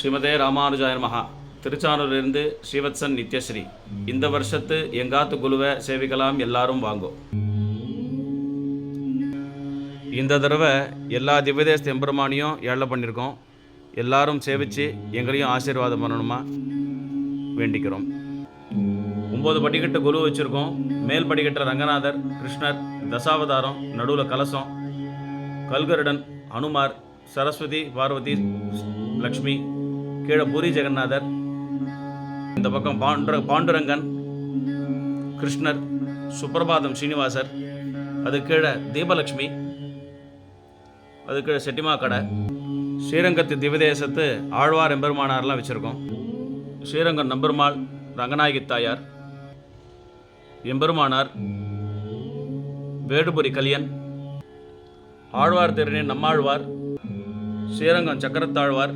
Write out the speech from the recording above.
ஸ்ரீமதே ராமானுஜாய நமஹா. திருச்சானூரிலிருந்து ஸ்ரீவத்சன் நித்யஸ்ரீ. இந்த வருஷத்து எங்காத்து குழுவை சேவிக்கலாம், எல்லாரும் வாங்கோ. இந்த தடவை எல்லா திவ்யதேச எம்பெருமானியும் ஏழை பண்ணியிருக்கோம். எல்லாரும் சேவித்து எங்களையும் ஆசீர்வாதம் பண்ணணுமா வேண்டிக்கிறோம். 9 படிக்கட்டு குரு வச்சுருக்கோம். மேல் படிக்கட்டு ரங்கநாதர், கிருஷ்ணர், தசாவதாரம், நடுவில் கலசம், கல்கருடன், அனுமார், சரஸ்வதி, பார்வதி, லக்ஷ்மி, கீழே பூரி ஜெகநாதர், இந்த பக்கம் பாண்டுரங்கன், கிருஷ்ணர், சுப்பிரபாதம் ஸ்ரீனிவாசர், அது கீழே தீபலக்ஷ்மி, அது கீழே செட்டிமா கடை. ஸ்ரீரங்கத்து திவ்யதேசத்து ஆழ்வார் எம்பெருமானார்லாம் வச்சுருக்கோம். ஸ்ரீரங்கம் நம்பெருமாள், ரங்கநாயகி தாயார், எம்பெருமானார், வேடுபுரி கலியன், ஆழ்வார் திருநீர் நம்மாழ்வார், ஸ்ரீரங்கம் சக்கரத்தாழ்வார்,